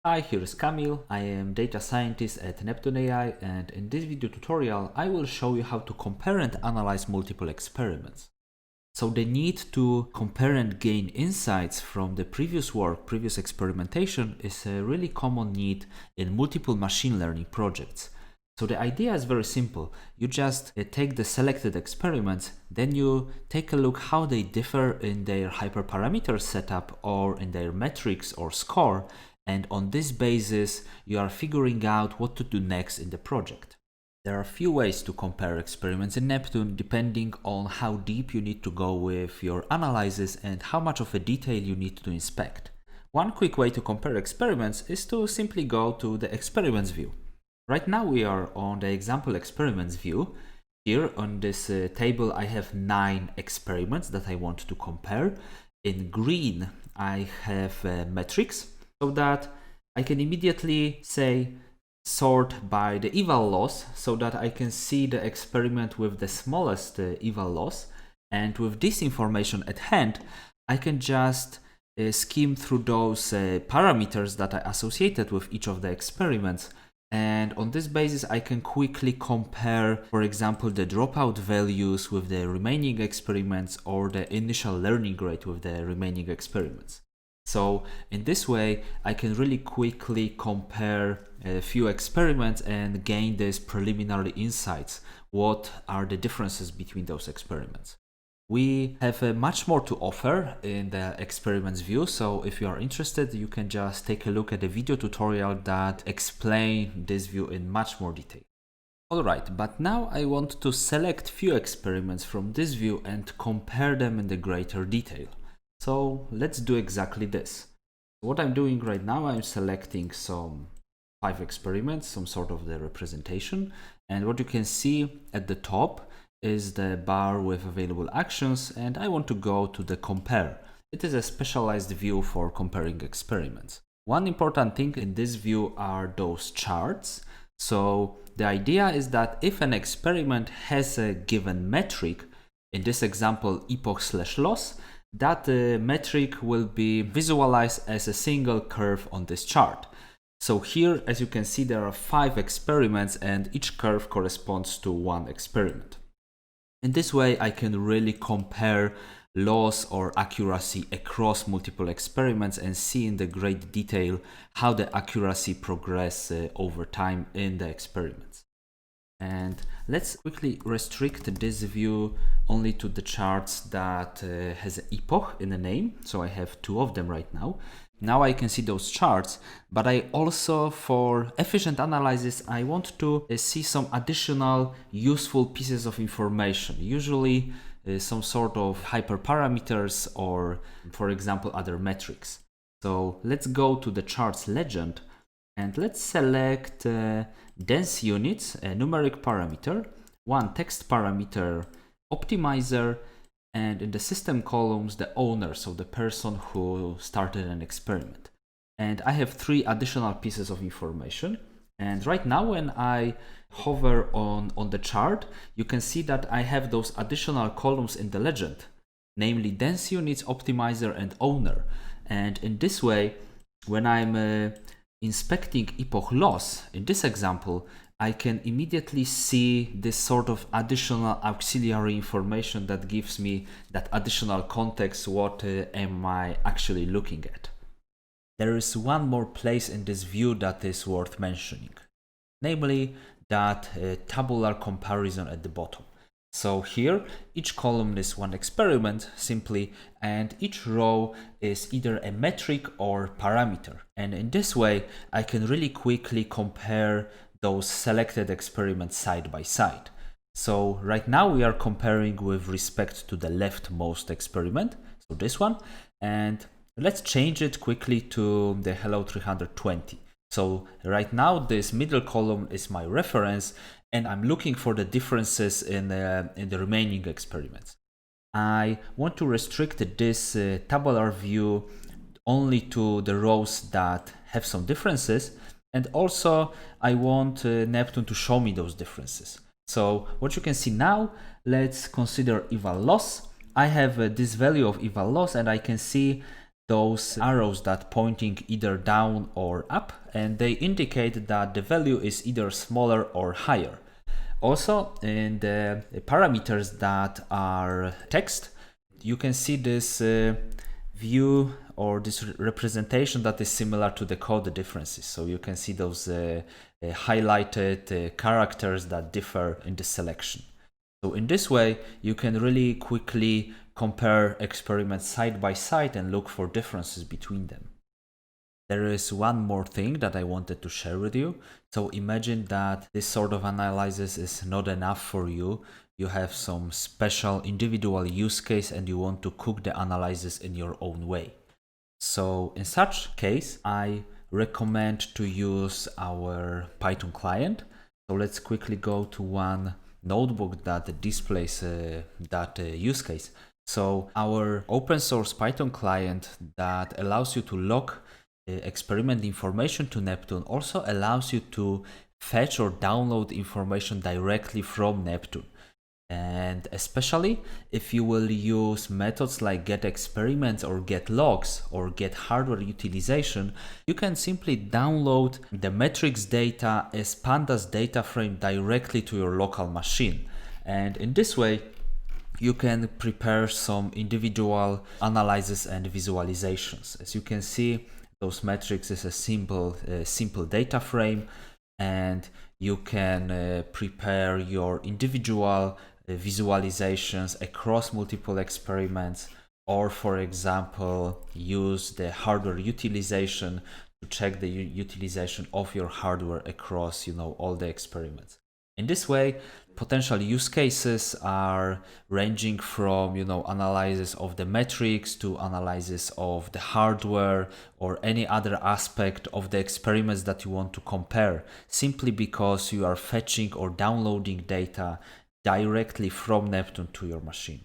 Hi, here is Kamil. I am data scientist at Neptune AI, and in this video tutorial I will show you how to compare and analyze multiple experiments. So the need to compare and gain insights from the previous work, previous experimentation is a really common need in multiple machine learning projects. So the idea is very simple. You just take the selected experiments, then you take a look how they differ in their hyperparameter setup or in their metrics or score, and on this basis you are figuring out what to do next in the project. There are a few ways to compare experiments in Neptune depending on how deep you need to go with your analysis and how much of a detail you need to inspect. One quick way to compare experiments is to simply go to the experiments view. Right now we are on the example experiments view. Here on this table I have 9 experiments that I want to compare. In green I have metrics, so that I can immediately say sort by the eval loss, so that I can see the experiment with the smallest eval loss, and with this information at hand I can just skim through those parameters that I associated with each of the experiments, and on this basis I can quickly compare, for example, the dropout values with the remaining experiments or the initial learning rate with the remaining experiments. So in this way I can really quickly compare a few experiments and gain these preliminary insights. What are the differences between those experiments? We have much more to offer in the experiments view, so if you are interested you can just take a look at the video tutorial that explain this view in much more detail. Alright, but now I want to select few experiments from this view and compare them in the greater detail. So let's do exactly this. What I'm doing right now, I'm selecting some 5 experiments, some sort of the representation, and what you can see at the top is the bar with available actions, and I want to go to the compare. It is a specialized view for comparing experiments. One important thing in this view are those charts. So the idea is that if an experiment has a given metric, in this example epoch/loss, that metric will be visualized as a single curve on this chart. So here, as you can see, there are 5 experiments and each curve corresponds to one experiment. In this way, I can really compare loss or accuracy across multiple experiments and see in the great detail how the accuracy progresses over time in the experiments. And let's quickly restrict this view only to the charts that has an epoch in the name. So I have 2 of them right now. Now I can see those charts, but I also, for efficient analysis, I want to see some additional useful pieces of information, usually some sort of hyperparameters or, for example, other metrics. So let's go to the charts legend and let's select dense units, a numeric parameter, one text parameter, optimizer, and in the system columns the owner, so the person who started an experiment. And I have 3 additional pieces of information. And right now when I hover on the chart, you can see that I have those additional columns in the legend, namely dense units, optimizer, and owner. And in this way, when I'm inspecting epoch loss, in this example, I can immediately see this sort of additional auxiliary information that gives me that additional context. What am I actually looking at? There is one more place in this view that is worth mentioning, namely that tabular comparison at the bottom. So here, each column is one experiment simply, and each row is either a metric or parameter. And in this way, I can really quickly compare those selected experiments side by side. So right now we are comparing with respect to the leftmost experiment, so this one, and let's change it quickly to the Hello 320. So right now this middle column is my reference, and I'm looking for the differences in the remaining experiments. I want to restrict this tabular view only to the rows that have some differences, and also I want Neptune to show me those differences. So what you can see now, let's consider eval loss. I have this value of eval loss, and I can see those arrows that pointing either down or up, and they indicate that the value is either smaller or higher. Also, in the parameters that are text, you can see this view or this representation that is similar to the code differences. So you can see those highlighted characters that differ in the selection. So in this way, you can really quickly compare experiments side by side and look for differences between them. There is one more thing that I wanted to share with you. So imagine that this sort of analysis is not enough for you. You have some special individual use case and you want to cook the analysis in your own way. So in such case, I recommend to use our Python client. So let's quickly go to one notebook that displays that use case. So our open source Python client that allows you to log experiment information to Neptune also allows you to fetch or download information directly from Neptune. And especially if you will use methods like get experiments or get logs or get hardware utilization, you can simply download the metrics data as pandas data frame directly to your local machine. And in this way, you can prepare some individual analysis and visualizations. As you can see, those metrics is a simple data frame, and you can prepare your individual visualizations across multiple experiments, or for example use the hardware utilization to check the utilization of your hardware across all the experiments. In this way, potential use cases are ranging from analysis of the metrics to analysis of the hardware or any other aspect of the experiments that you want to compare, simply because you are fetching or downloading data directly from Neptune to your machine.